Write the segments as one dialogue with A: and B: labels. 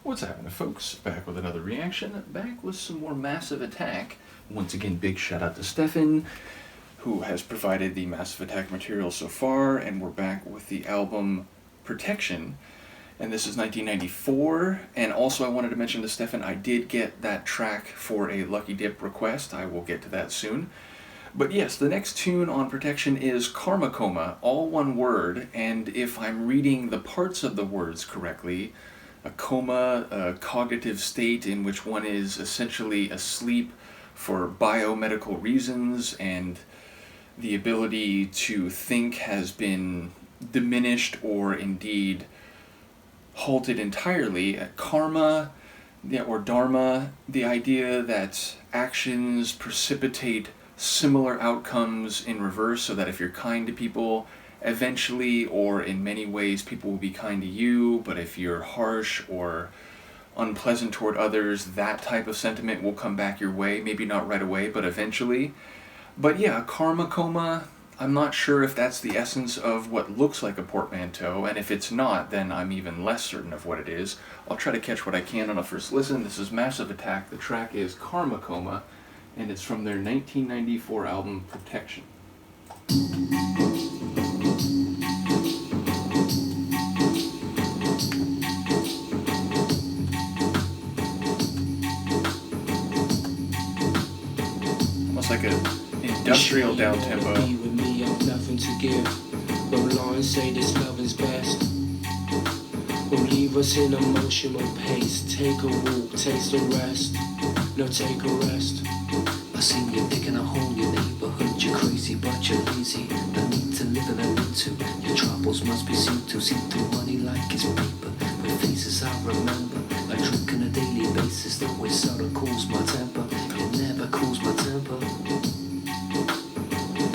A: What's happening, folks? Back with another reaction, back with some more Massive Attack. Once again, big shout out to Stephan, who has provided the Massive Attack material so far, and we're back with the album Protection. And this is 1994, and also I wanted to mention to Stephan, I did get that track for a Lucky Dip request. I will get to that soon. But yes, the next tune on Protection is Karmacoma, all one word, and if I'm reading the parts of the words correctly, a coma, a cognitive state in which one is essentially asleep for biomedical reasons, and the ability to think has been diminished or indeed halted entirely. Karma, or dharma, the idea that actions precipitate similar outcomes in reverse, so that if you're kind to people, eventually or in many ways people will be kind to you, but if you're harsh or unpleasant toward others, that type of sentiment will come back your way, maybe not right away, but eventually. But yeah, Karmacoma, I'm not sure if that's the essence of what looks like a portmanteau, and if it's not, then I'm even less certain of what it is. I'll try to catch what I can on a first listen. This is Massive Attack. The track is Karmacoma, and it's from their 1994 album Protection. Almost like an industrial downtempo.
B: With me, I've nothing to give. Won't lie and say this love is best. Will leave us in emotional pace. Take a walk, taste a rest. No, take a rest.
C: I seen you digging a hole in your neighborhood. You're crazy, but you're lazy. No need to live in a into. Your troubles must be seen to. See through money like it's paper. With faces I remember. I drink on a daily basis. Though it seldom cools my temper. It never cools my temper.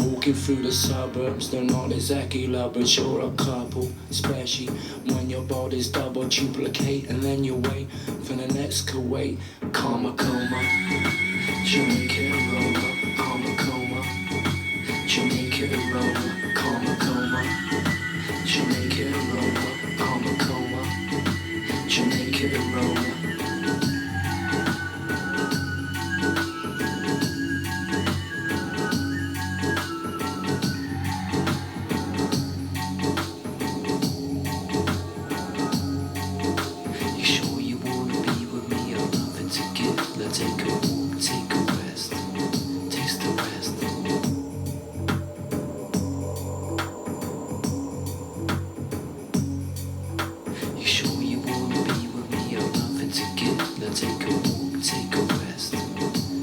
B: Walking through the suburbs, they're not exactly lovers, you're a couple. Especially when your body's double duplicate, and then you wait for the next Kuwait. Karmacoma, Jamaica aroma. Karmacoma, Jamaica aroma. Karmacoma, Jamaica aroma. Karmacoma, Jamaica aroma.
C: Take a walk, take a rest, taste the rest. You sure you wanna be with me? I've nothing to give. Now take a walk, take a rest,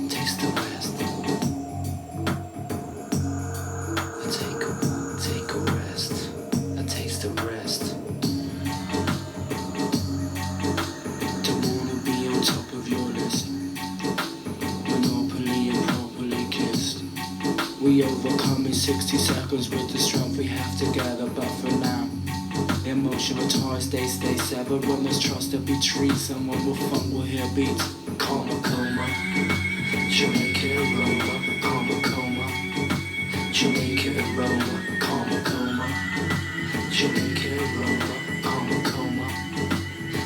C: taste the rest. I take a walk, take a rest, I taste the rest.
B: Don't wanna be on top of your list. We overcome in 60 seconds with the strength we have together, but for now, emotional ties they stay severed. When there's trust there'll be trees, someone will funk, will hear beats. Karmacoma, Jamaica aroma. Karmacoma, Jamaica aroma. Karmacoma, Jamaica aroma. Karmacoma,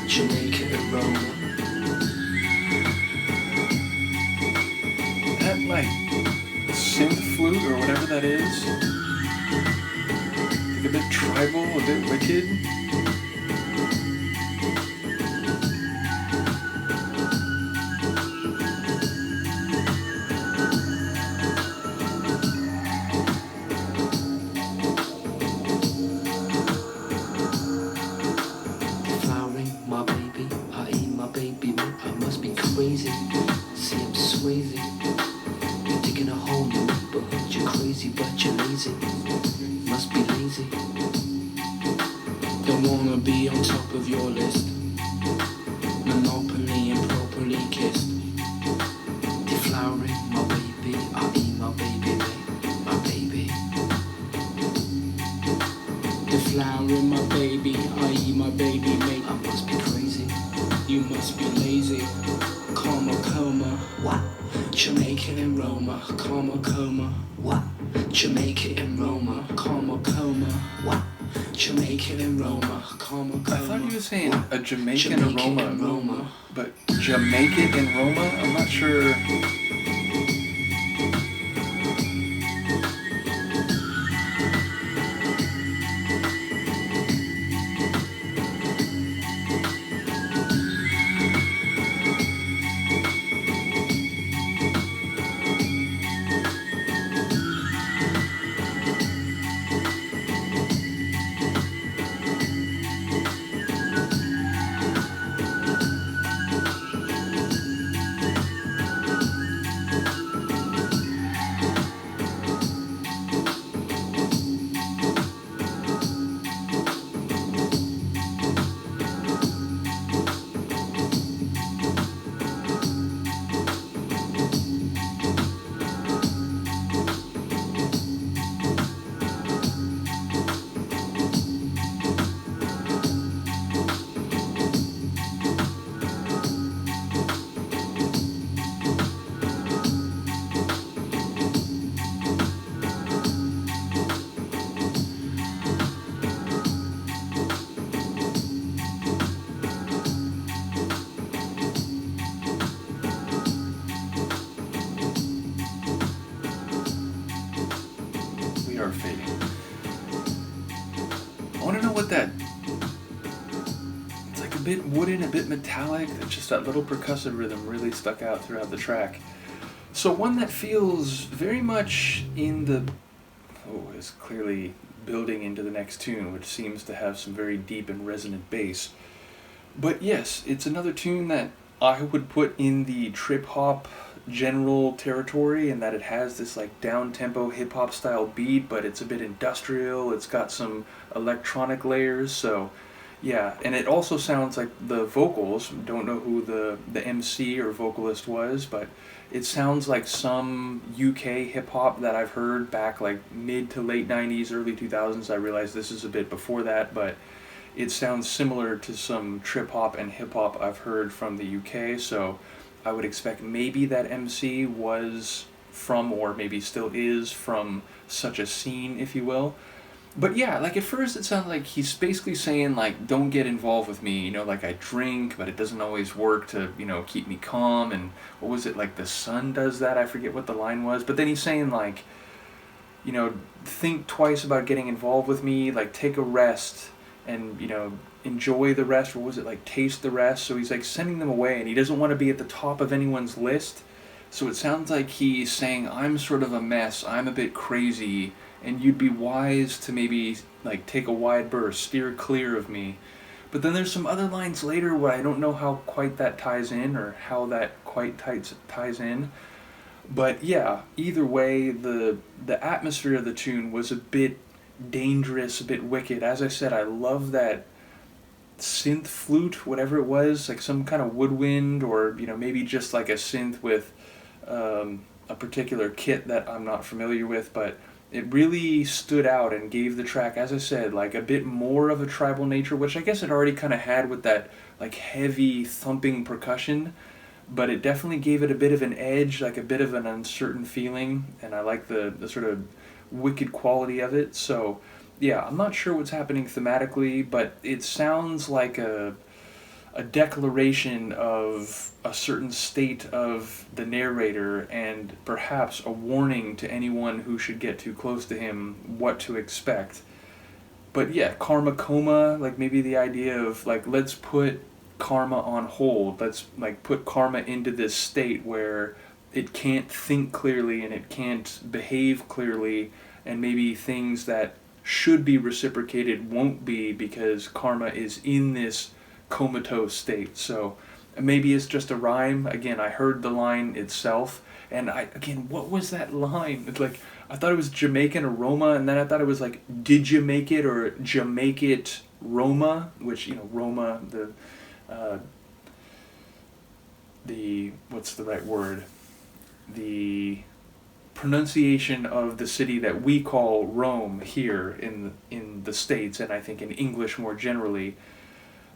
B: Jamaica aroma.
A: That like synth flute or whatever that is. Like a bit tribal, a bit wicked.
C: Flowering, my baby, I eat my baby meat. I must be crazy. See, I'm swayzy. You're digging a hole in your neighborhood. You're crazy, but you're lazy. Must be lazy.
B: Don't wanna be on top of your list. Monopoly improperly kissed.
C: Deflowering, my baby, I eat my baby mate. My baby.
B: Deflowering my baby, I eat my baby mate.
C: I must be crazy.
B: You must be lazy. Karmacoma,
C: What?
B: Jamaica and Roma. Karmacoma,
C: What?
B: Jamaica and Roma. Karmacoma,
C: What?
B: Jamaican and Roma, Karmacoma.
A: I thought he was saying a Jamaican
B: Jamaican
A: aroma,
B: and Roma.
A: but Jamaican and Roma? I'm not sure. We are fading. I want to know what that... It's like a bit wooden, a bit metallic. Just that little percussive rhythm really stuck out throughout the track. So one that feels very much in the... Oh, is clearly building into the next tune, which seems to have some very deep and resonant bass. But yes, it's another tune that I would put in the trip-hop general territory, in that it has this like down-tempo hip-hop style beat, but it's a bit industrial, it's got some electronic layers, so yeah. And it also sounds like the vocals, don't know who the MC or vocalist was, but it sounds like some UK hip-hop that I've heard back like mid to late 90s, early 2000s. I realize this is a bit before that, but it sounds similar to some trip-hop and hip-hop I've heard from the UK, so I would expect maybe that MC was from, or maybe still is, from such a scene, if you will. But yeah, like at first it sounds like he's basically saying like, don't get involved with me, you know, like I drink, but it doesn't always work to, you know, keep me calm, and what was it, like the sun does that, I forget what the line was, but then he's saying like, you know, think twice about getting involved with me, like take a rest, and, you know, enjoy the rest, or was it like taste the rest? So he's like sending them away, and he doesn't want to be at the top of anyone's list. So it sounds like he's saying, I'm sort of a mess, I'm a bit crazy, and you'd be wise to maybe like take a wide berth, steer clear of me. But then there's some other lines later where I don't know how quite that ties in, or how that quite ties in. But yeah, either way, the atmosphere of the tune was a bit dangerous, a bit wicked. As I said, I love that synth flute, whatever it was, like some kind of woodwind, or, you know, maybe just like a synth with a particular kit that I'm not familiar with, but it really stood out and gave the track, as I said, like a bit more of a tribal nature, which I guess it already kind of had with that like heavy thumping percussion, but it definitely gave it a bit of an edge, like a bit of an uncertain feeling, and I like the sort of wicked quality of it. So yeah, I'm not sure what's happening thematically, but it sounds like a declaration of a certain state of the narrator, and perhaps a warning to anyone who should get too close to him what to expect. But yeah, Karmacoma, like maybe the idea of like, let's put karma on hold, let's like put karma into this state where it can't think clearly and it can't behave clearly, and maybe things that should be reciprocated won't be, because karma is in this comatose state. So maybe it's just a rhyme. Again, I heard the line itself, and what was that line? It's like, I thought it was Jamaican aroma, and then I thought it was like, did you make it, or Jamaic it Roma, which, you know, Roma, the what's the right word? The pronunciation of the city that we call Rome here in the States, and I think in English more generally.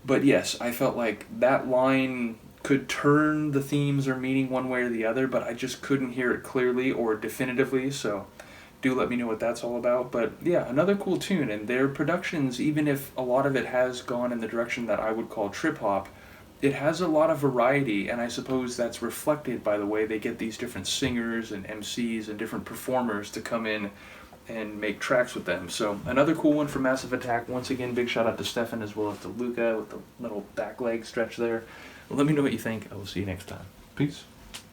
A: But yes, I felt like that line could turn the themes or meaning one way or the other, but I just couldn't hear it clearly or definitively. So do let me know what that's all about. But yeah, another cool tune, and their productions, even if a lot of it has gone in the direction that I would call trip hop, it has a lot of variety, and I suppose that's reflected by the way they get these different singers and MCs and different performers to come in and make tracks with them. So another cool one for Massive Attack. Once again, big shout out to Stephan as well as to Luca with the little back leg stretch there. Let me know what you think. I will see you next time. Peace.